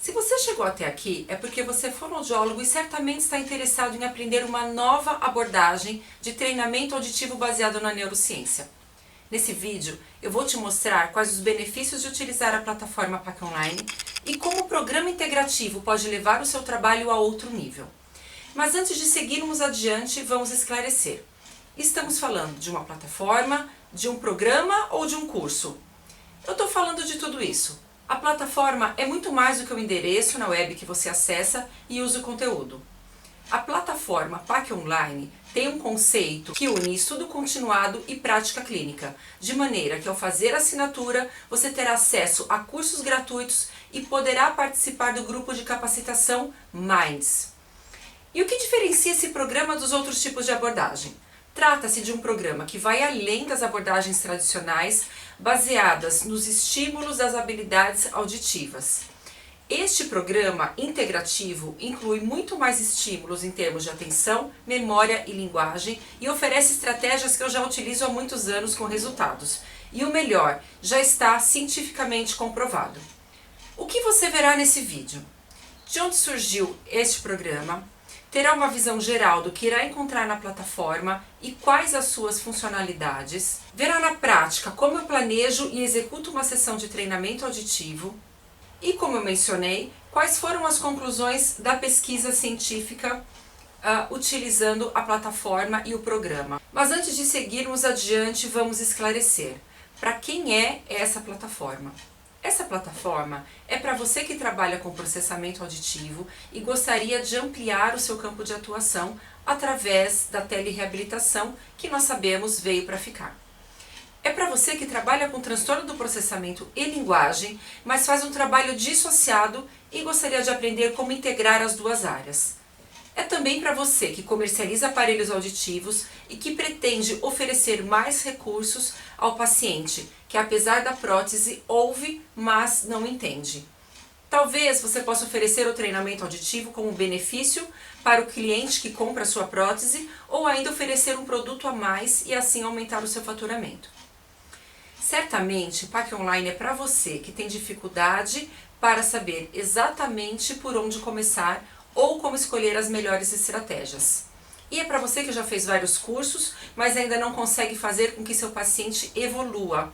Se você chegou até aqui, é porque você é fonoaudiólogo e certamente está interessado em aprender uma nova abordagem de treinamento auditivo baseado na neurociência. Nesse vídeo, eu vou te mostrar quais os benefícios de utilizar a plataforma PAC Online e como o programa integrativo pode levar o seu trabalho a outro nível. Mas antes de seguirmos adiante, vamos esclarecer. Estamos falando de uma plataforma, de um programa ou de um curso? Eu estou falando de tudo isso. A plataforma é muito mais do que o endereço na web que você acessa e usa o conteúdo. A plataforma PAC Online tem um conceito que une estudo continuado e prática clínica, de maneira que ao fazer a assinatura você terá acesso a cursos gratuitos e poderá participar do grupo de capacitação Minds. E o que diferencia esse programa dos outros tipos de abordagem? Trata-se de um programa que vai além das abordagens tradicionais, baseadas nos estímulos das habilidades auditivas. Este programa integrativo inclui muito mais estímulos em termos de atenção, memória e linguagem e oferece estratégias que eu já utilizo há muitos anos com resultados. E o melhor, já está cientificamente comprovado. O que você verá nesse vídeo? De onde surgiu este programa? Terá uma visão geral do que irá encontrar na plataforma e quais as suas funcionalidades. Verá na prática como eu planejo e executo uma sessão de treinamento auditivo. E como eu mencionei, quais foram as conclusões da pesquisa científica utilizando a plataforma e o programa. Mas antes de seguirmos adiante, vamos esclarecer. Para quem é essa plataforma? Essa plataforma é para você que trabalha com processamento auditivo e gostaria de ampliar o seu campo de atuação através da telereabilitação, que nós sabemos veio para ficar. É para você que trabalha com transtorno do processamento e linguagem, mas faz um trabalho dissociado e gostaria de aprender como integrar as duas áreas. É também para você que comercializa aparelhos auditivos e que pretende oferecer mais recursos ao paciente, que apesar da prótese ouve, mas não entende. Talvez você possa oferecer o treinamento auditivo como benefício para o cliente que compra a sua prótese ou ainda oferecer um produto a mais e assim aumentar o seu faturamento. Certamente, PAC Online é para você que tem dificuldade para saber exatamente por onde começar ou como escolher as melhores estratégias. E é para você que já fez vários cursos, mas ainda não consegue fazer com que seu paciente evolua.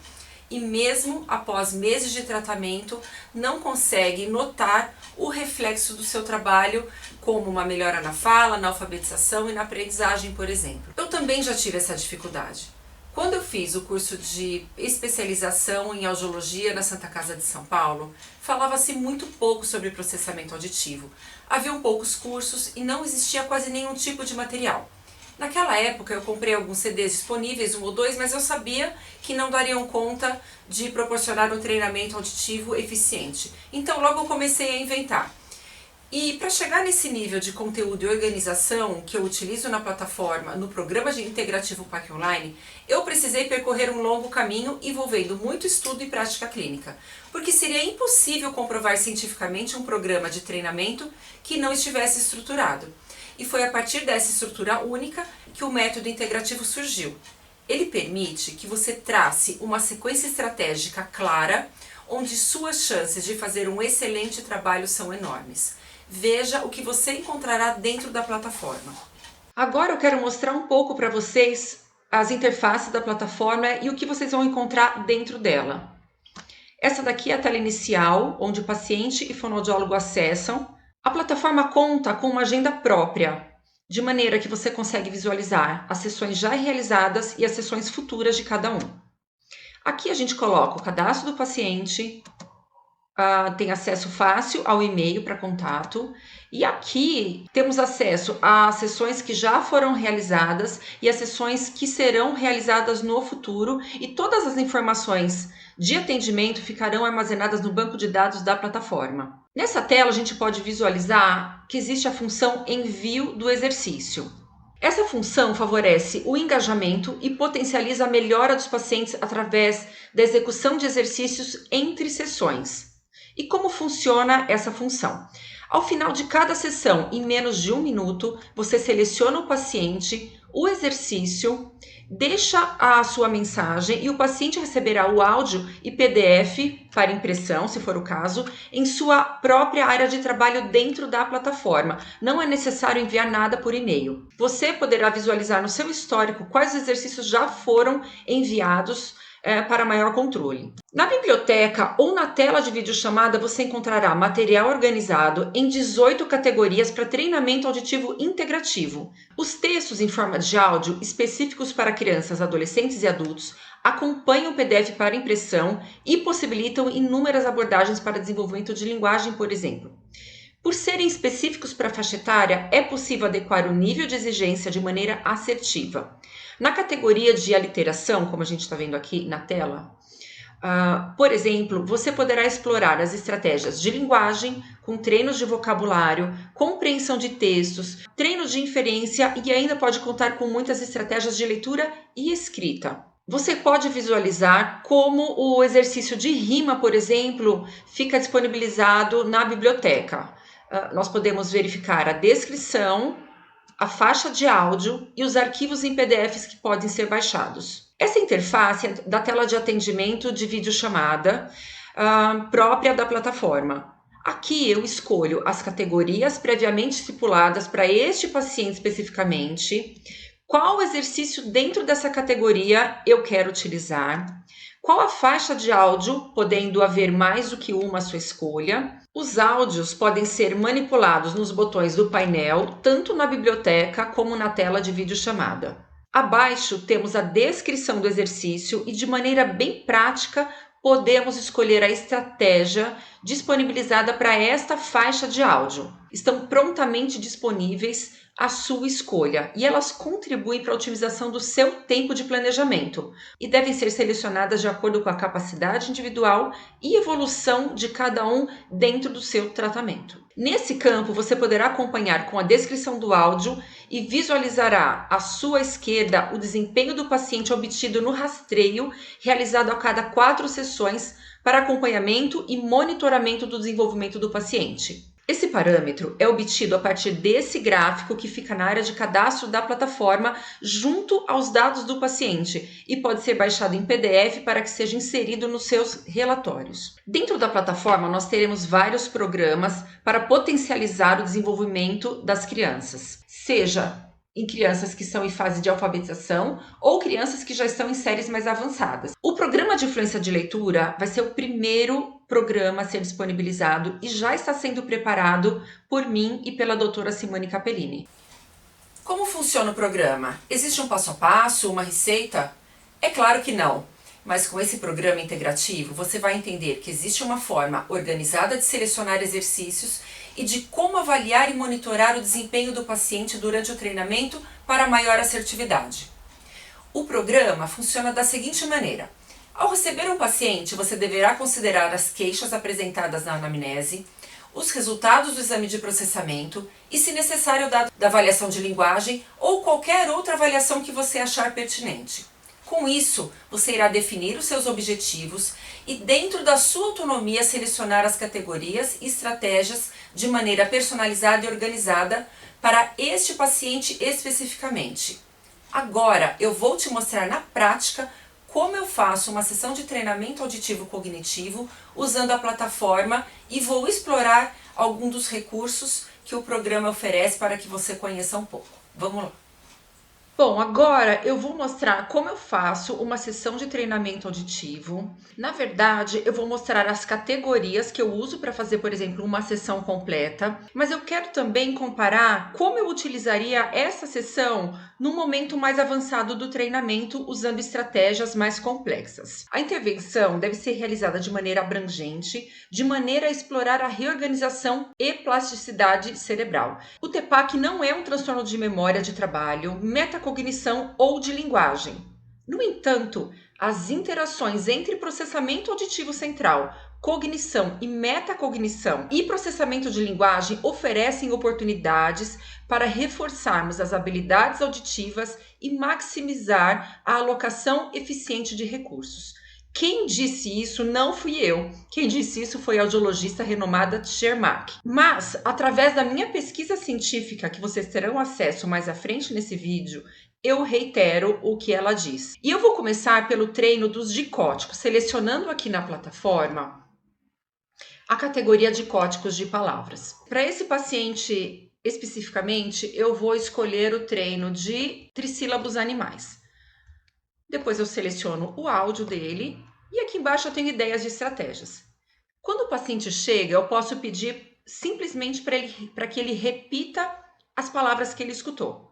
E mesmo após meses de tratamento, não consegue notar o reflexo do seu trabalho, como uma melhora na fala, na alfabetização e na aprendizagem, por exemplo. Eu também já tive essa dificuldade. Quando eu fiz o curso de especialização em audiologia na Santa Casa de São Paulo, falava-se muito pouco sobre processamento auditivo. Haviam poucos cursos e não existia quase nenhum tipo de material. Naquela época eu comprei alguns CDs disponíveis, 1 ou 2, mas eu sabia que não dariam conta de proporcionar um treinamento auditivo eficiente. Então logo eu comecei a inventar. E para chegar nesse nível de conteúdo e organização que eu utilizo na plataforma, no programa de integrativo PAC Online, eu precisei percorrer um longo caminho envolvendo muito estudo e prática clínica, porque seria impossível comprovar cientificamente um programa de treinamento que não estivesse estruturado. E foi a partir dessa estrutura única que o método integrativo surgiu. Ele permite que você trace uma sequência estratégica clara, onde suas chances de fazer um excelente trabalho são enormes. Veja o que você encontrará dentro da plataforma. Agora eu quero mostrar um pouco para vocês as interfaces da plataforma e o que vocês vão encontrar dentro dela. Essa daqui é a tela inicial, onde o paciente e fonoaudiólogo acessam. A plataforma conta com uma agenda própria, de maneira que você consegue visualizar as sessões já realizadas e as sessões futuras de cada um. Aqui a gente coloca o cadastro do paciente, tem acesso fácil ao e-mail para contato e aqui temos acesso às sessões que já foram realizadas e as sessões que serão realizadas no futuro e todas as informações de atendimento ficarão armazenadas no banco de dados da plataforma. Nessa tela a gente pode visualizar que existe a função envio do exercício. Essa função favorece o engajamento e potencializa a melhora dos pacientes através da execução de exercícios entre sessões. E como funciona essa função? Ao final de cada sessão, em menos de 1 minuto, você seleciona o paciente, o exercício, deixa a sua mensagem e o paciente receberá o áudio e PDF para impressão, se for o caso, em sua própria área de trabalho dentro da plataforma. Não é necessário enviar nada por e-mail. Você poderá visualizar no seu histórico quais exercícios já foram enviados para maior controle. Na biblioteca ou na tela de videochamada você encontrará material organizado em 18 categorias para treinamento auditivo integrativo. Os textos em forma de áudio específicos para crianças, adolescentes e adultos acompanham o PDF para impressão e possibilitam inúmeras abordagens para desenvolvimento de linguagem, por exemplo. Por serem específicos para a faixa etária, é possível adequar o nível de exigência de maneira assertiva. Na categoria de aliteração, como a gente está vendo aqui na tela, por exemplo, você poderá explorar as estratégias de linguagem, com treinos de vocabulário, compreensão de textos, treinos de inferência e ainda pode contar com muitas estratégias de leitura e escrita. Você pode visualizar como o exercício de rima, por exemplo, fica disponibilizado na biblioteca. Nós podemos verificar a descrição, a faixa de áudio e os arquivos em PDFs que podem ser baixados. Essa interface é da tela de atendimento de videochamada própria da plataforma. Aqui eu escolho as categorias previamente estipuladas para este paciente especificamente, qual exercício dentro dessa categoria eu quero utilizar, qual a faixa de áudio, podendo haver mais do que uma à sua escolha. Os áudios podem ser manipulados nos botões do painel, tanto na biblioteca como na tela de videochamada. Abaixo temos a descrição do exercício e, de maneira bem prática, podemos escolher a estratégia disponibilizada para esta faixa de áudio. Estão prontamente disponíveis à sua escolha e elas contribuem para a otimização do seu tempo de planejamento e devem ser selecionadas de acordo com a capacidade individual e evolução de cada um dentro do seu tratamento. Nesse campo, você poderá acompanhar com a descrição do áudio e visualizará à sua esquerda o desempenho do paciente obtido no rastreio realizado a cada 4 sessões para acompanhamento e monitoramento do desenvolvimento do paciente. Esse parâmetro é obtido a partir desse gráfico que fica na área de cadastro da plataforma junto aos dados do paciente e pode ser baixado em PDF para que seja inserido nos seus relatórios. Dentro da plataforma nós teremos vários programas para potencializar o desenvolvimento das crianças, seja em crianças que estão em fase de alfabetização ou crianças que já estão em séries mais avançadas. O programa de influência de leitura vai ser o primeiro programa a ser disponibilizado e já está sendo preparado por mim e pela doutora Simone Capellini. Como funciona o programa? Existe um passo a passo, uma receita? É claro que não, mas com esse programa integrativo você vai entender que existe uma forma organizada de selecionar exercícios e de como avaliar e monitorar o desempenho do paciente durante o treinamento para maior assertividade. O programa funciona da seguinte maneira. Ao receber um paciente, você deverá considerar as queixas apresentadas na anamnese, os resultados do exame de processamento e, se necessário, o dado da avaliação de linguagem ou qualquer outra avaliação que você achar pertinente. Com isso, você irá definir os seus objetivos e, dentro da sua autonomia, selecionar as categorias e estratégias de maneira personalizada e organizada para este paciente especificamente. Agora, eu vou te mostrar na prática como eu faço uma sessão de treinamento auditivo cognitivo usando a plataforma e vou explorar algum dos recursos que o programa oferece para que você conheça um pouco. Vamos lá! Bom, agora eu vou mostrar como eu faço uma sessão de treinamento auditivo. Na verdade, eu vou mostrar as categorias que eu uso para fazer, por exemplo, uma sessão completa, mas eu quero também comparar como eu utilizaria essa sessão no momento mais avançado do treinamento, usando estratégias mais complexas. A intervenção deve ser realizada de maneira abrangente, de maneira a explorar a reorganização e plasticidade cerebral. O TEPAC não é um transtorno de memória de trabalho, metacognição ou de linguagem. No entanto, as interações entre processamento auditivo central, cognição e metacognição e processamento de linguagem oferecem oportunidades para reforçarmos as habilidades auditivas e maximizar a alocação eficiente de recursos. Quem disse isso não fui eu. Quem disse isso foi a audiologista renomada Shermak. Mas, através da minha pesquisa científica, que vocês terão acesso mais à frente nesse vídeo, eu reitero o que ela diz. E eu vou começar pelo treino dos dicóticos, selecionando aqui na plataforma a categoria dicóticos de palavras. Para esse paciente especificamente, eu vou escolher o treino de trissílabos animais. Depois eu seleciono o áudio dele e aqui embaixo eu tenho ideias de estratégias. Quando o paciente chega, eu posso pedir simplesmente para que ele repita as palavras que ele escutou.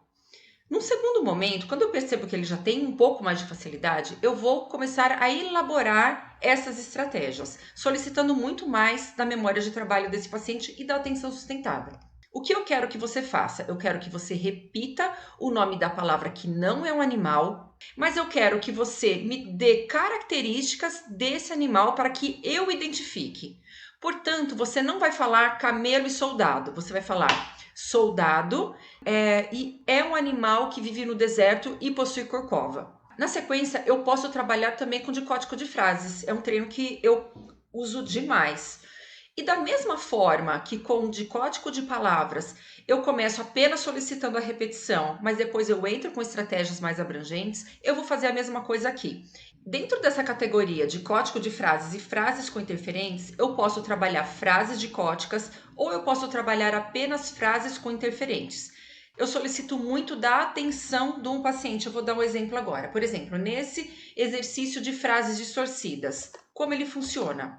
Num segundo momento, quando eu percebo que ele já tem um pouco mais de facilidade, eu vou começar a elaborar essas estratégias, solicitando muito mais da memória de trabalho desse paciente e da atenção sustentada. O que eu quero que você faça? Eu quero que você repita o nome da palavra que não é um animal, mas eu quero que você me dê características desse animal para que eu identifique. Portanto, você não vai falar camelo e soldado, você vai falar soldado e é um animal que vive no deserto e possui corcova. Na sequência, eu posso trabalhar também com dicótico de frases, é um treino que eu uso demais. E da mesma forma que com o dicótico de palavras eu começo apenas solicitando a repetição, mas depois eu entro com estratégias mais abrangentes, eu vou fazer a mesma coisa aqui. Dentro dessa categoria de código de frases e frases com interferentes, eu posso trabalhar frases dicóticas ou eu posso trabalhar apenas frases com interferentes. Eu solicito muito da atenção de um paciente. Eu vou dar um exemplo agora. Por exemplo, nesse exercício de frases distorcidas, como ele funciona?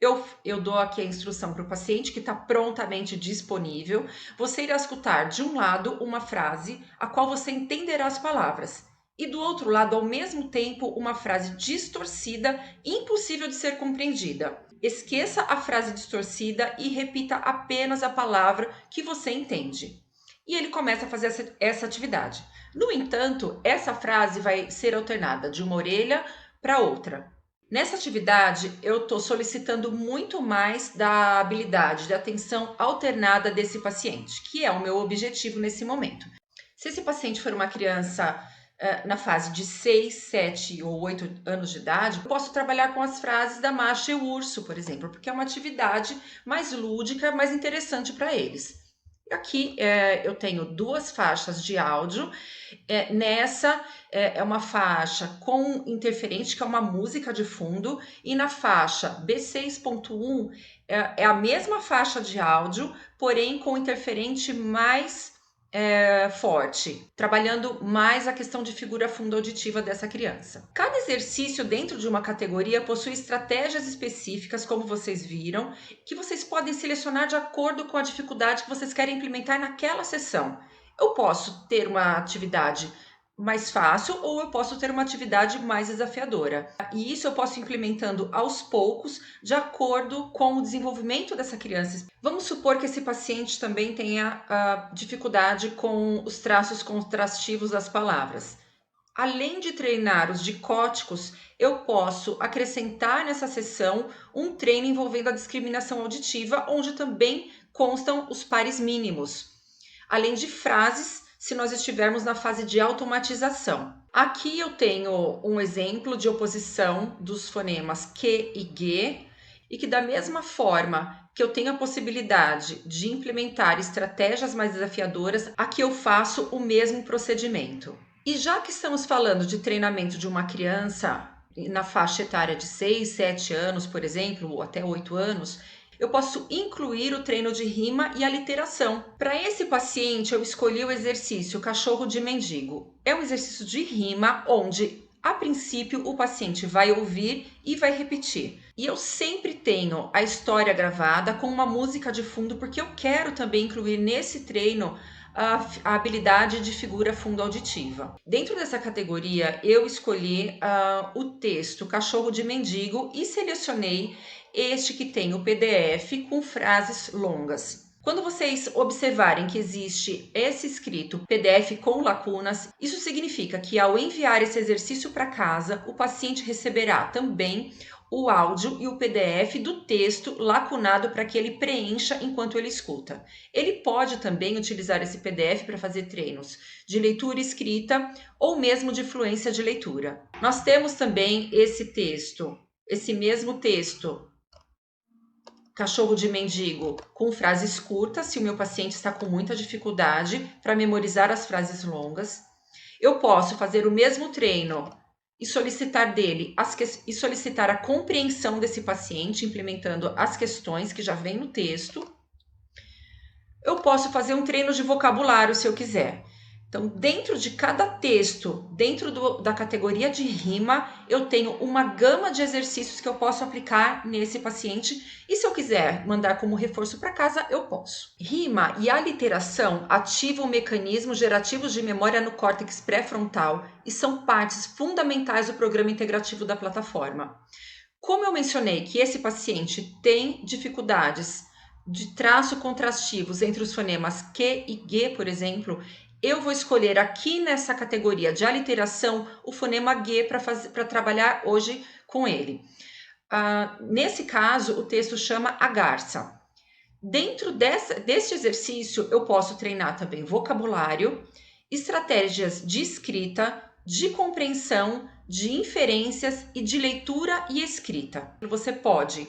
Eu dou aqui a instrução para o paciente que está prontamente disponível. Você irá escutar de um lado uma frase a qual você entenderá as palavras e do outro lado, ao mesmo tempo, uma frase distorcida, impossível de ser compreendida. Esqueça a frase distorcida e repita apenas a palavra que você entende. E ele começa a fazer essa atividade. No entanto, essa frase vai ser alternada de uma orelha para outra. Nessa atividade, eu estou solicitando muito mais da habilidade de atenção alternada desse paciente, que é o meu objetivo nesse momento. Se esse paciente for uma criança na fase de 6, 7 ou 8 anos de idade, eu posso trabalhar com as frases da Macha e o Urso, por exemplo, porque é uma atividade mais lúdica, mais interessante para eles. Aqui eu tenho duas faixas de áudio. Nessa é uma faixa com interferente, que é uma música de fundo, e na faixa B6.1 é a mesma faixa de áudio, porém com interferente mais forte, trabalhando mais a questão de figura fundo-auditiva dessa criança. Cada exercício dentro de uma categoria possui estratégias específicas, como vocês viram, que vocês podem selecionar de acordo com a dificuldade que vocês querem implementar naquela sessão. Eu posso ter uma atividade mais fácil ou eu posso ter uma atividade mais desafiadora. E isso eu posso ir implementando aos poucos, de acordo com o desenvolvimento dessa criança. Vamos supor que esse paciente também tenha dificuldade com os traços contrastivos das palavras. Além de treinar os dicóticos, eu posso acrescentar nessa sessão um treino envolvendo a discriminação auditiva, onde também constam os pares mínimos, além de frases, se nós estivermos na fase de automatização. Aqui eu tenho um exemplo de oposição dos fonemas Q e G, e que da mesma forma que eu tenho a possibilidade de implementar estratégias mais desafiadoras, aqui eu faço o mesmo procedimento. E já que estamos falando de treinamento de uma criança na faixa etária de 6, 7 anos, por exemplo, ou até 8 anos, eu posso incluir o treino de rima e aliteração. Para esse paciente, eu escolhi o exercício Cachorro de Mendigo. É um exercício de rima onde, a princípio, o paciente vai ouvir e vai repetir. E eu sempre tenho a história gravada com uma música de fundo, porque eu quero também incluir nesse treino a habilidade de figura fundo-auditiva. Dentro dessa categoria, eu escolhi o texto Cachorro de Mendigo e selecionei este que tem o PDF com frases longas. Quando vocês observarem que existe esse escrito PDF com lacunas, isso significa que ao enviar esse exercício para casa, o paciente receberá também o áudio e o PDF do texto lacunado para que ele preencha enquanto ele escuta. Ele pode também utilizar esse PDF para fazer treinos de leitura e escrita ou mesmo de fluência de leitura. Nós temos também esse mesmo texto, Cachorro de Mendigo, com frases curtas, se o meu paciente está com muita dificuldade para memorizar as frases longas. Eu posso fazer o mesmo treino e solicitar dele e solicitar a compreensão desse paciente, implementando as questões que já vem no texto. Eu posso fazer um treino de vocabulário se eu quiser. Então, dentro de cada texto, dentro da categoria de rima, eu tenho uma gama de exercícios que eu posso aplicar nesse paciente. E se eu quiser mandar como reforço para casa, eu posso. Rima e aliteração ativam mecanismos gerativos de memória no córtex pré-frontal e são partes fundamentais do programa integrativo da plataforma. Como eu mencionei que esse paciente tem dificuldades de traço contrastivos entre os fonemas Q e G, por exemplo, eu vou escolher aqui nessa categoria de aliteração o fonema G para trabalhar hoje com ele. Nesse caso, o texto chama A Garça. Dentro deste exercício, eu posso treinar também vocabulário, estratégias de escrita, de compreensão, de inferências e de leitura e escrita. Você pode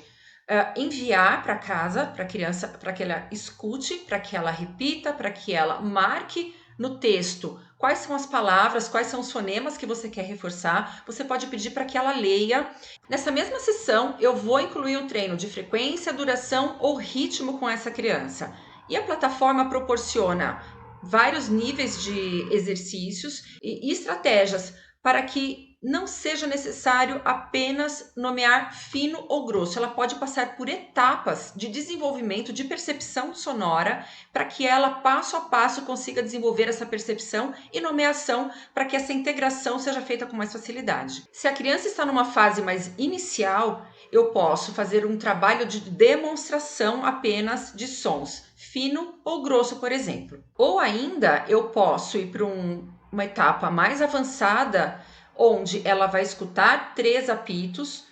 enviar para casa, para a criança, para que ela escute, para que ela repita, para que ela marque no texto quais são as palavras, quais são os fonemas que você quer reforçar. Você pode pedir para que ela leia. Nessa mesma sessão, eu vou incluir um treino de frequência, duração ou ritmo com essa criança. E a plataforma proporciona vários níveis de exercícios e estratégias para que não seja necessário apenas nomear fino ou grosso. Ela pode passar por etapas de desenvolvimento de percepção sonora para que ela, passo a passo, consiga desenvolver essa percepção e nomeação para que essa integração seja feita com mais facilidade. Se a criança está numa fase mais inicial, eu posso fazer um trabalho de demonstração apenas de sons, fino ou grosso, por exemplo. Ou ainda, eu posso ir para uma etapa mais avançada, onde ela vai escutar 3 apitos,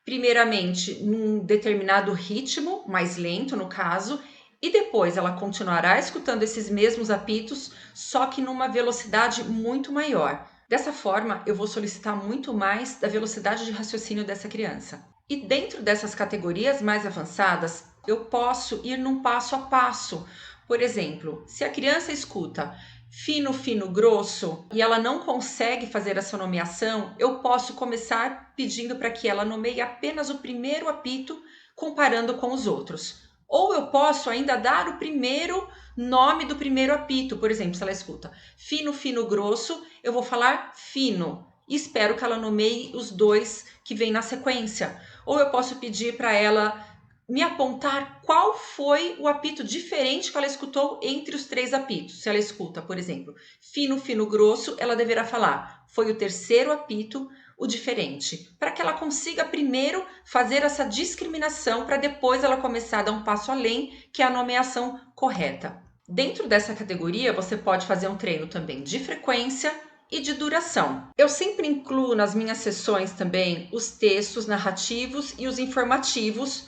primeiramente num determinado ritmo, mais lento no caso, e depois ela continuará escutando esses mesmos apitos, só que numa velocidade muito maior. Dessa forma, eu vou solicitar muito mais da velocidade de raciocínio dessa criança. E dentro dessas categorias mais avançadas, eu posso ir num passo a passo. Por exemplo, se a criança escuta fino, fino, grosso, e ela não consegue fazer essa nomeação, eu posso começar pedindo para que ela nomeie apenas o primeiro apito, comparando com os outros. Ou eu posso ainda dar o primeiro nome do primeiro apito. Por exemplo, se ela escuta fino, fino, grosso, eu vou falar fino. E espero que ela nomeie os 2 que vêm na sequência. Ou eu posso pedir para ela me apontar qual foi o apito diferente que ela escutou entre os 3 apitos. Se ela escuta, por exemplo, fino, fino, grosso, ela deverá falar, foi o terceiro apito, o diferente, para que ela consiga primeiro fazer essa discriminação, para depois ela começar a dar um passo além, que é a nomeação correta. Dentro dessa categoria, você pode fazer um treino também de frequência e de duração. Eu sempre incluo nas minhas sessões também os textos narrativos e os informativos,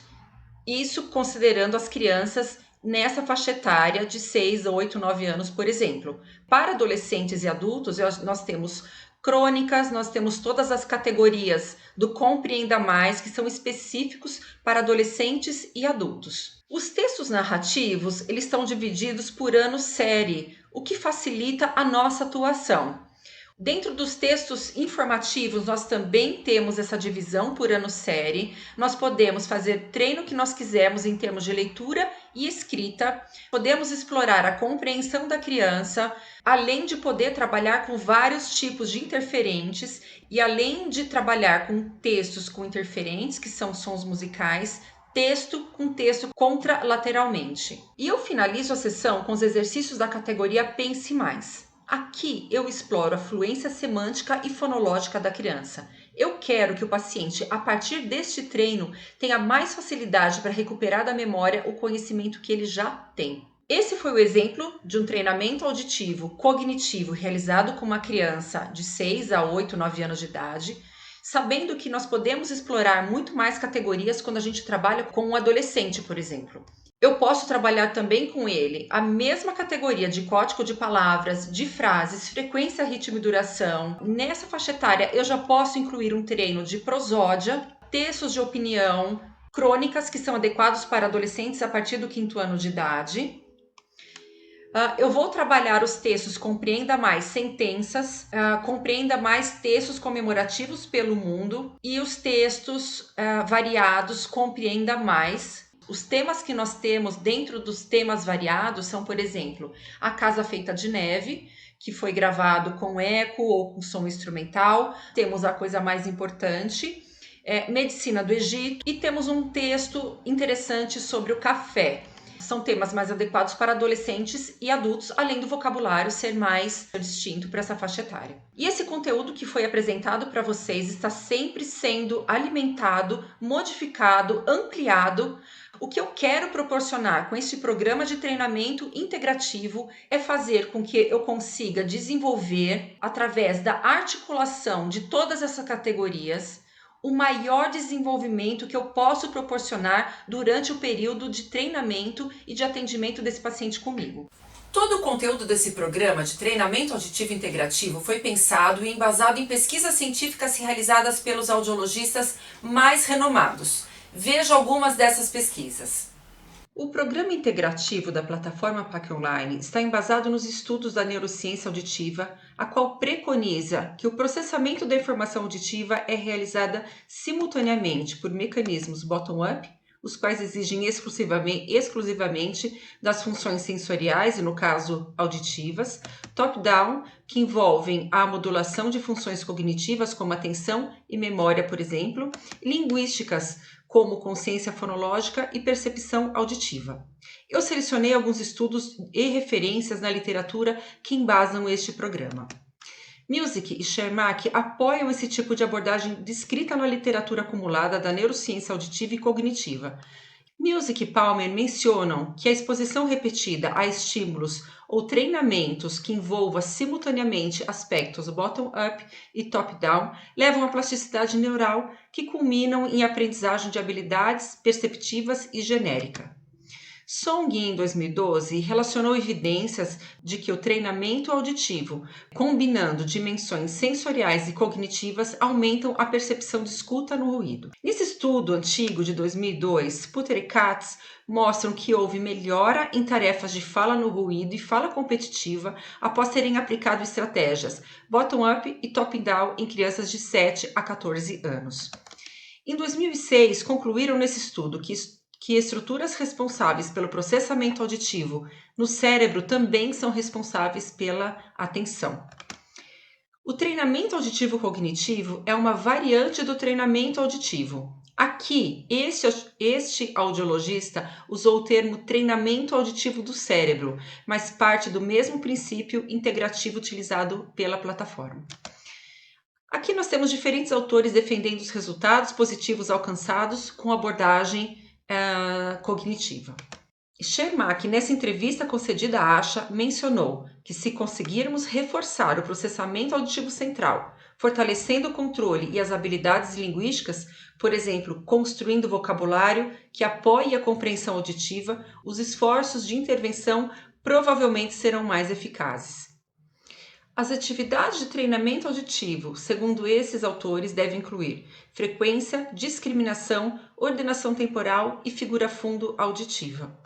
isso considerando as crianças nessa faixa etária de 6 a 8, 9 anos, por exemplo. Para adolescentes e adultos, nós temos crônicas, nós temos todas as categorias do Compreenda Mais, que são específicos para adolescentes e adultos. Os textos narrativos, eles estão divididos por ano-série, o que facilita a nossa atuação. Dentro dos textos informativos, nós também temos essa divisão por ano-série. Nós podemos fazer treino que nós quisermos em termos de leitura e escrita. Podemos explorar a compreensão da criança, além de poder trabalhar com vários tipos de interferentes e além de trabalhar com textos com interferentes, que são sons musicais, texto com texto contralateralmente. E eu finalizo a sessão com os exercícios da categoria Pense Mais. Aqui eu exploro a fluência semântica e fonológica da criança. Eu quero que o paciente, a partir deste treino, tenha mais facilidade para recuperar da memória o conhecimento que ele já tem. Esse foi o exemplo de um treinamento auditivo cognitivo realizado com uma criança de 6 a 8, 9 anos de idade, sabendo que nós podemos explorar muito mais categorias quando a gente trabalha com um adolescente, por exemplo. Eu posso trabalhar também com ele a mesma categoria de código de palavras, de frases, frequência, ritmo e duração. Nessa faixa etária, eu já posso incluir um treino de prosódia, textos de opinião, crônicas que são adequados para adolescentes a partir do 5º ano de idade. Eu vou trabalhar os textos Compreenda Mais Sentenças, Compreenda Mais Textos Comemorativos pelo Mundo e os textos variados Compreenda Mais. Os temas que nós temos dentro dos temas variados são, por exemplo, A Casa Feita de Neve, que foi gravado com eco ou com som instrumental. Temos A Coisa Mais Importante, Medicina do Egito, e temos um texto interessante sobre o café. São temas mais adequados para adolescentes e adultos, além do vocabulário ser mais distinto para essa faixa etária. E esse conteúdo que foi apresentado para vocês está sempre sendo alimentado, modificado, ampliado. O que eu quero proporcionar com este programa de treinamento integrativo é fazer com que eu consiga desenvolver, através da articulação de todas essas categorias, o maior desenvolvimento que eu posso proporcionar durante o período de treinamento e de atendimento desse paciente comigo. Todo o conteúdo desse programa de treinamento auditivo integrativo foi pensado e embasado em pesquisas científicas realizadas pelos audiologistas mais renomados. Veja algumas dessas pesquisas. O programa integrativo da plataforma PAC Online está embasado nos estudos da neurociência auditiva, a qual preconiza que o processamento da informação auditiva é realizada simultaneamente por mecanismos bottom-up, os quais exigem exclusivamente das funções sensoriais, e no caso auditivas, top-down, que envolvem a modulação de funções cognitivas como atenção e memória, por exemplo, e linguísticas, como consciência fonológica e percepção auditiva. Eu selecionei alguns estudos e referências na literatura que embasam este programa. Music e Shermack apoiam esse tipo de abordagem descrita na literatura acumulada da neurociência auditiva e cognitiva. Music e Palmer mencionam que a exposição repetida a estímulos ou treinamentos que envolvam simultaneamente aspectos bottom-up e top-down levam à plasticidade neural que culminam em aprendizagem de habilidades perceptivas e genérica. Song, em 2012, relacionou evidências de que o treinamento auditivo, combinando dimensões sensoriais e cognitivas, aumentam a percepção de escuta no ruído. Nesse estudo antigo de 2002, Putter e Katz mostram que houve melhora em tarefas de fala no ruído e fala competitiva após terem aplicado estratégias bottom-up e top-down em crianças de 7 a 14 anos. Em 2006, concluíram nesse estudo que estruturas responsáveis pelo processamento auditivo no cérebro também são responsáveis pela atenção. O treinamento auditivo cognitivo é uma variante do treinamento auditivo. Aqui, este audiologista usou o termo treinamento auditivo do cérebro, mas parte do mesmo princípio integrativo utilizado pela plataforma. Aqui nós temos diferentes autores defendendo os resultados positivos alcançados com abordagem cognitiva. Shermack, nessa entrevista concedida à ASHA, mencionou que se conseguirmos reforçar o processamento auditivo central, fortalecendo o controle e as habilidades linguísticas, por exemplo, construindo vocabulário que apoie a compreensão auditiva, os esforços de intervenção provavelmente serão mais eficazes. As atividades de treinamento auditivo, segundo esses autores, devem incluir frequência, discriminação, ordenação temporal e figura fundo auditiva.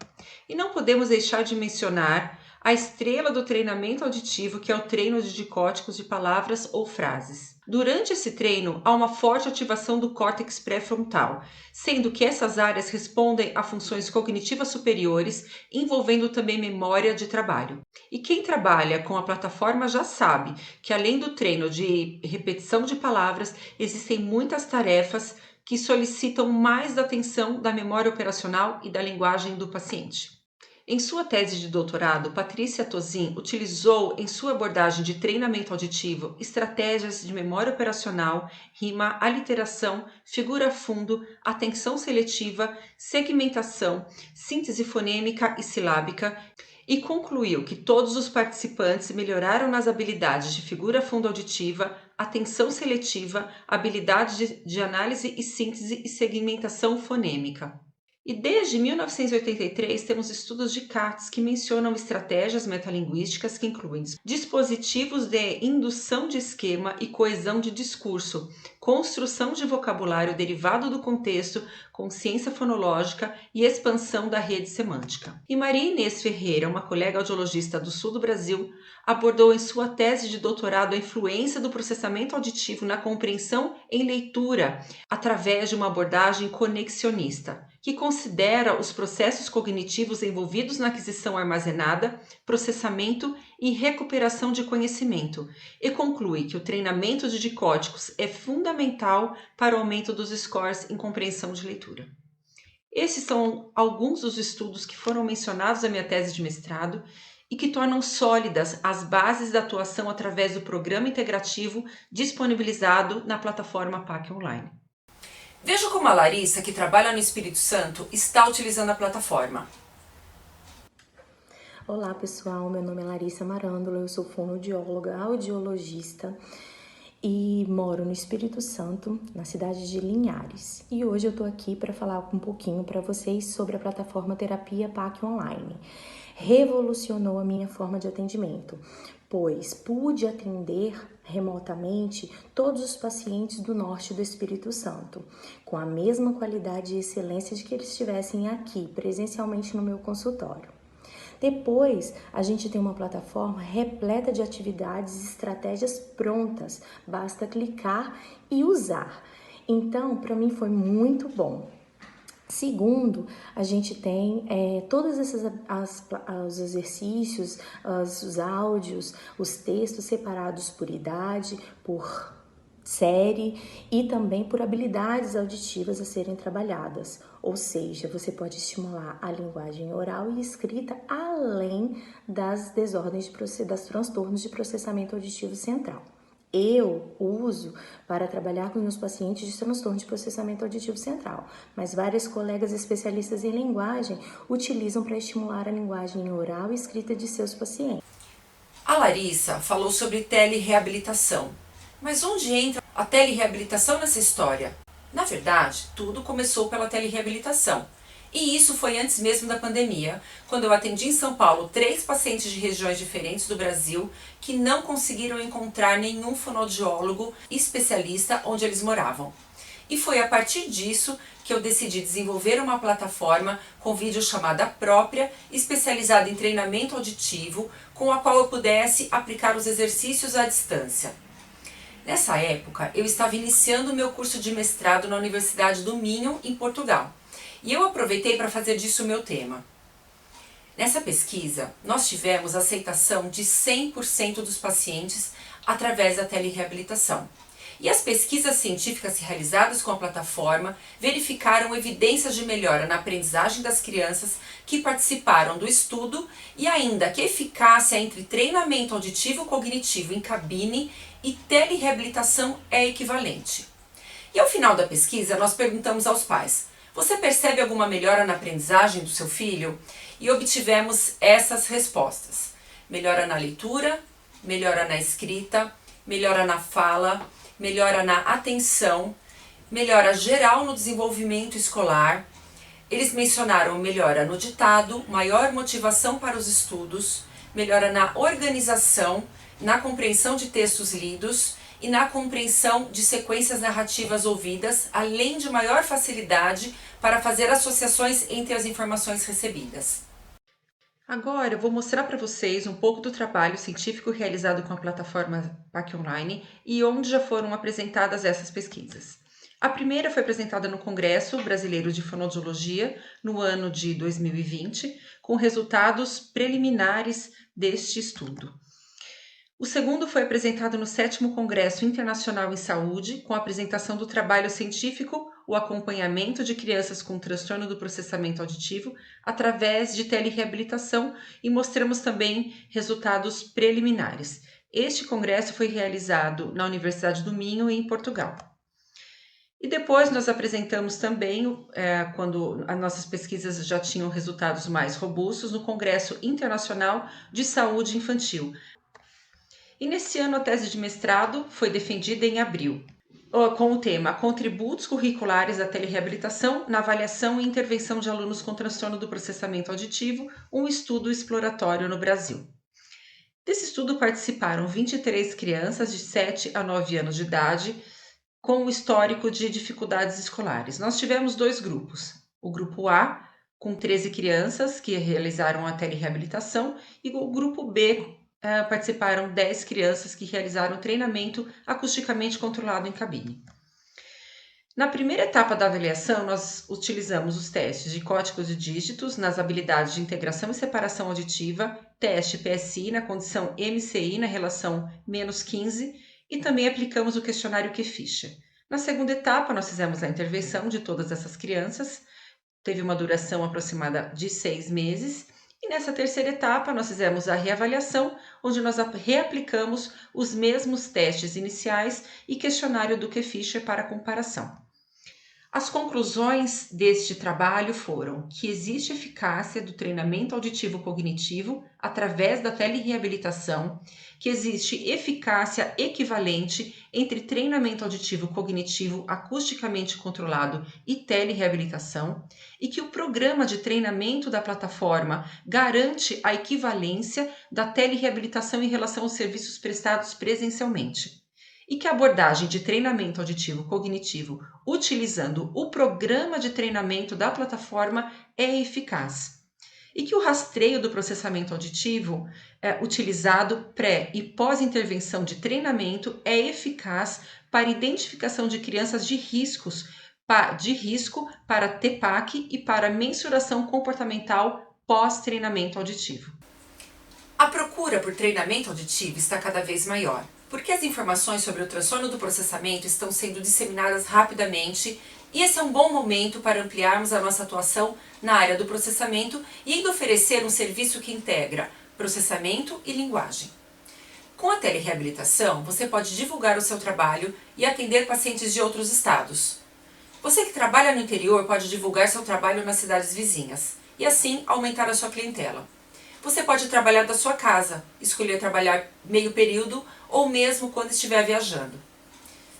E não podemos deixar de mencionar a estrela do treinamento auditivo, que é o treino de dicóticos de palavras ou frases. Durante esse treino, há uma forte ativação do córtex pré-frontal, sendo que essas áreas respondem a funções cognitivas superiores, envolvendo também memória de trabalho. E quem trabalha com a plataforma já sabe que, além do treino de repetição de palavras, existem muitas tarefas que solicitam mais da atenção da memória operacional e da linguagem do paciente. Em sua tese de doutorado, Patrícia Tozin utilizou em sua abordagem de treinamento auditivo estratégias de memória operacional, rima, aliteração, figura fundo, atenção seletiva, segmentação, síntese fonêmica e silábica, e concluiu que todos os participantes melhoraram nas habilidades de figura fundo auditiva, atenção seletiva, habilidades de análise e síntese e segmentação fonêmica. E desde 1983 temos estudos de Katz que mencionam estratégias metalinguísticas que incluem dispositivos de indução de esquema e coesão de discurso, construção de vocabulário derivado do contexto, consciência fonológica e expansão da rede semântica. E Maria Inês Ferreira, uma colega audiologista do sul do Brasil, abordou em sua tese de doutorado a influência do processamento auditivo na compreensão em leitura através de uma abordagem conexionista, que considera os processos cognitivos envolvidos na aquisição armazenada, processamento e recuperação de conhecimento, e conclui que o treinamento de dicóticos é fundamental para o aumento dos scores em compreensão de leitura. Esses são alguns dos estudos que foram mencionados na minha tese de mestrado e que tornam sólidas as bases da atuação através do programa integrativo disponibilizado na plataforma PAC Online. Veja como a Larissa, que trabalha no Espírito Santo, está utilizando a plataforma. Olá pessoal, meu nome é Larissa Marândula, eu sou fonoaudióloga, audiologista e moro no Espírito Santo, na cidade de Linhares. E hoje eu tô aqui para falar um pouquinho para vocês sobre a plataforma Terapia PAC Online. Revolucionou a minha forma de atendimento, pois pude atender remotamente todos os pacientes do norte do Espírito Santo, com a mesma qualidade e excelência de que eles estivessem aqui, presencialmente no meu consultório. Depois, a gente tem uma plataforma repleta de atividades e estratégias prontas, basta clicar e usar. Então, para mim foi muito bom. Segundo, a gente tem todos os exercícios, os áudios, os textos separados por idade, por série e também por habilidades auditivas a serem trabalhadas. Ou seja, você pode estimular a linguagem oral e escrita além das desordens, das transtornos de processamento auditivo central. Eu uso para trabalhar com meus pacientes de transtorno de processamento auditivo central, mas várias colegas especialistas em linguagem utilizam para estimular a linguagem oral e escrita de seus pacientes. A Larissa falou sobre telereabilitação, mas onde entra a telereabilitação nessa história? Na verdade, tudo começou pela telereabilitação. E isso foi antes mesmo da pandemia, quando eu atendi em São Paulo 3 pacientes de regiões diferentes do Brasil que não conseguiram encontrar nenhum fonoaudiólogo especialista onde eles moravam. E foi a partir disso que eu decidi desenvolver uma plataforma com videochamada própria, especializada em treinamento auditivo, com a qual eu pudesse aplicar os exercícios à distância. Nessa época, eu estava iniciando o meu curso de mestrado na Universidade do Minho, em Portugal. E eu aproveitei para fazer disso o meu tema. Nessa pesquisa, nós tivemos aceitação de 100% dos pacientes através da telereabilitação. E as pesquisas científicas realizadas com a plataforma verificaram evidências de melhora na aprendizagem das crianças que participaram do estudo e ainda que a eficácia entre treinamento auditivo cognitivo em cabine e telereabilitação é equivalente. E ao final da pesquisa, nós perguntamos aos pais: você percebe alguma melhora na aprendizagem do seu filho? E obtivemos essas respostas: melhora na leitura, melhora na escrita, melhora na fala, melhora na atenção, melhora geral no desenvolvimento escolar. Eles mencionaram melhora no ditado, maior motivação para os estudos, melhora na organização, na compreensão de textos lidos e na compreensão de sequências narrativas ouvidas, além de maior facilidade para fazer associações entre as informações recebidas. Agora eu vou mostrar para vocês um pouco do trabalho científico realizado com a plataforma PAC Online e onde já foram apresentadas essas pesquisas. A primeira foi apresentada no Congresso Brasileiro de Fonoaudiologia no ano de 2020, com resultados preliminares deste estudo. O segundo foi apresentado no 7º Congresso Internacional em Saúde, com a apresentação do trabalho científico, o acompanhamento de crianças com transtorno do processamento auditivo através de telereabilitação e mostramos também resultados preliminares. Este congresso foi realizado na Universidade do Minho, em Portugal. E depois nós apresentamos também, quando as nossas pesquisas já tinham resultados mais robustos, no Congresso Internacional de Saúde Infantil. E nesse ano a tese de mestrado foi defendida em abril. com o tema Contributos curriculares da telereabilitação na avaliação e intervenção de alunos com transtorno do processamento auditivo, um estudo exploratório no Brasil. Desse estudo participaram 23 crianças de 7 a 9 anos de idade com histórico de dificuldades escolares. Nós tivemos 2 grupos. O grupo A, com 13 crianças que realizaram a telereabilitação, e o grupo B, participaram 10 crianças que realizaram treinamento acusticamente controlado em cabine. Na primeira etapa da avaliação, nós utilizamos os testes de códigos e dígitos nas habilidades de integração e separação auditiva, teste PSI na condição MCI na relação -15 e também aplicamos o questionário Q-Ficha. Na segunda etapa, nós fizemos a intervenção de todas essas crianças, teve uma duração aproximada de 6 meses. E nessa terceira etapa, nós fizemos a reavaliação, onde nós reaplicamos os mesmos testes iniciais e questionário do Q-Ficha para comparação. As conclusões deste trabalho foram que existe eficácia do treinamento auditivo cognitivo através da telereabilitação, que existe eficácia equivalente entre treinamento auditivo cognitivo acusticamente controlado e telereabilitação, e que o programa de treinamento da plataforma garante a equivalência da telereabilitação em relação aos serviços prestados presencialmente. E que a abordagem de treinamento auditivo cognitivo utilizando o programa de treinamento da plataforma é eficaz. E que o rastreio do processamento auditivo utilizado pré e pós-intervenção de treinamento é eficaz para identificação de crianças de risco para TPAC e para mensuração comportamental pós-treinamento auditivo. A procura por treinamento auditivo está cada vez maior, porque as informações sobre o transtorno do processamento estão sendo disseminadas rapidamente e esse é um bom momento para ampliarmos a nossa atuação na área do processamento e ainda oferecer um serviço que integra processamento e linguagem. Com a telereabilitação, você pode divulgar o seu trabalho e atender pacientes de outros estados. Você que trabalha no interior pode divulgar seu trabalho nas cidades vizinhas e assim aumentar a sua clientela. Você pode trabalhar da sua casa, escolher trabalhar meio período ou mesmo quando estiver viajando.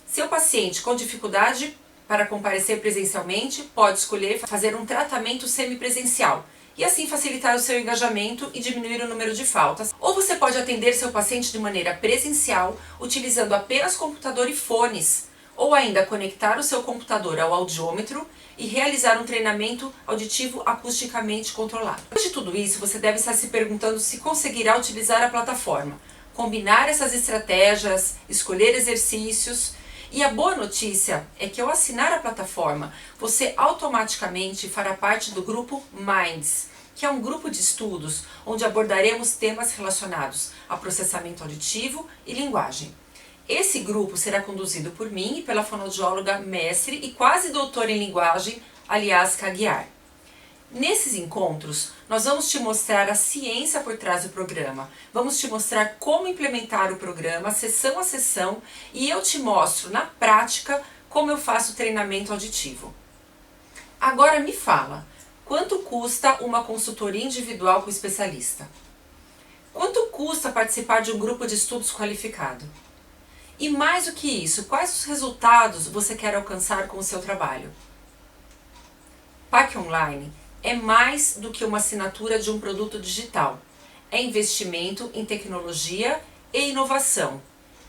Seu paciente com dificuldade para comparecer presencialmente pode escolher fazer um tratamento semipresencial e assim facilitar o seu engajamento e diminuir o número de faltas. Ou você pode atender seu paciente de maneira presencial utilizando apenas computador e fones, ou ainda conectar o seu computador ao audiômetro e realizar um treinamento auditivo acusticamente controlado. Depois de tudo isso, você deve estar se perguntando se conseguirá utilizar a plataforma, combinar essas estratégias, escolher exercícios. E a boa notícia é que ao assinar a plataforma, você automaticamente fará parte do grupo Minds, que é um grupo de estudos onde abordaremos temas relacionados a processamento auditivo e linguagem. Esse grupo será conduzido por mim e pela fonoaudióloga mestre e quase doutora em linguagem, Aliaska Aguiar. Nesses encontros, nós vamos te mostrar a ciência por trás do programa, vamos te mostrar como implementar o programa, sessão a sessão, e eu te mostro na prática como eu faço treinamento auditivo. Agora me fala, quanto custa uma consultoria individual com o especialista? Quanto custa participar de um grupo de estudos qualificado? E mais do que isso, quais os resultados você quer alcançar com o seu trabalho? PAC Online é mais do que uma assinatura de um produto digital. É investimento em tecnologia e inovação,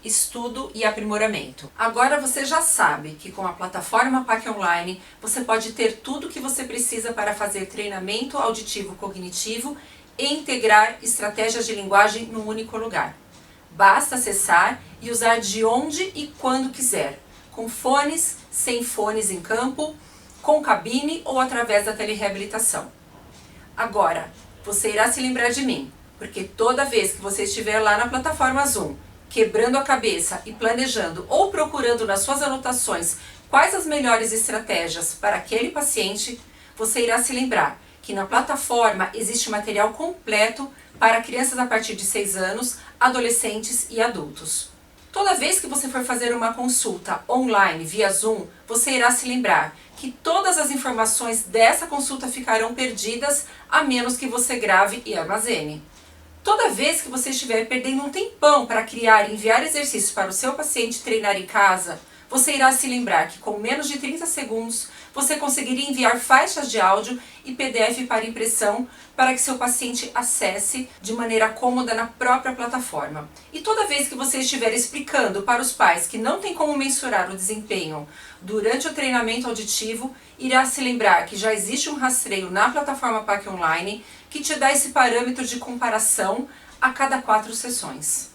estudo e aprimoramento. Agora você já sabe que com a plataforma PAC Online você pode ter tudo o que você precisa para fazer treinamento auditivo cognitivo e integrar estratégias de linguagem num único lugar. Basta acessar e usar de onde e quando quiser, com fones, sem fones em campo, com cabine ou através da telereabilitação. Agora, você irá se lembrar de mim, porque toda vez que você estiver lá na plataforma Zoom, quebrando a cabeça e planejando ou procurando nas suas anotações quais as melhores estratégias para aquele paciente, você irá se lembrar que na plataforma existe material completo para crianças a partir de 6 anos, adolescentes e adultos. Toda vez que você for fazer uma consulta online via Zoom, você irá se lembrar que todas as informações dessa consulta ficarão perdidas a menos que você grave e armazene. Toda vez que você estiver perdendo um tempão para criar e enviar exercícios para o seu paciente treinar em casa, você irá se lembrar que com menos de 30 segundos você conseguiria enviar faixas de áudio e PDF para impressão para que seu paciente acesse de maneira cômoda na própria plataforma. E toda vez que você estiver explicando para os pais que não tem como mensurar o desempenho durante o treinamento auditivo, irá se lembrar que já existe um rastreio na plataforma PAC Online que te dá esse parâmetro de comparação a cada 4 sessões.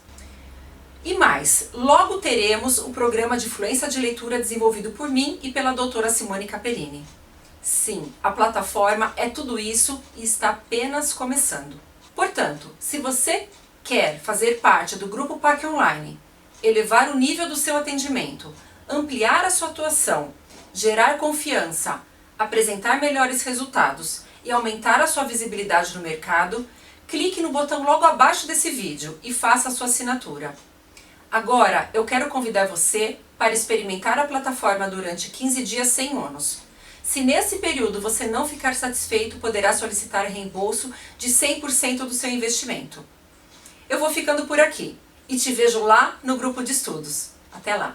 E mais, logo teremos o programa de fluência de leitura desenvolvido por mim e pela doutora Simone Capellini. Sim, a plataforma é tudo isso e está apenas começando. Portanto, se você quer fazer parte do grupo PAC Online, elevar o nível do seu atendimento, ampliar a sua atuação, gerar confiança, apresentar melhores resultados e aumentar a sua visibilidade no mercado, clique no botão logo abaixo desse vídeo e faça a sua assinatura. Agora, eu quero convidar você para experimentar a plataforma durante 15 dias sem ônus. Se nesse período você não ficar satisfeito, poderá solicitar reembolso de 100% do seu investimento. Eu vou ficando por aqui e te vejo lá no grupo de estudos. Até lá!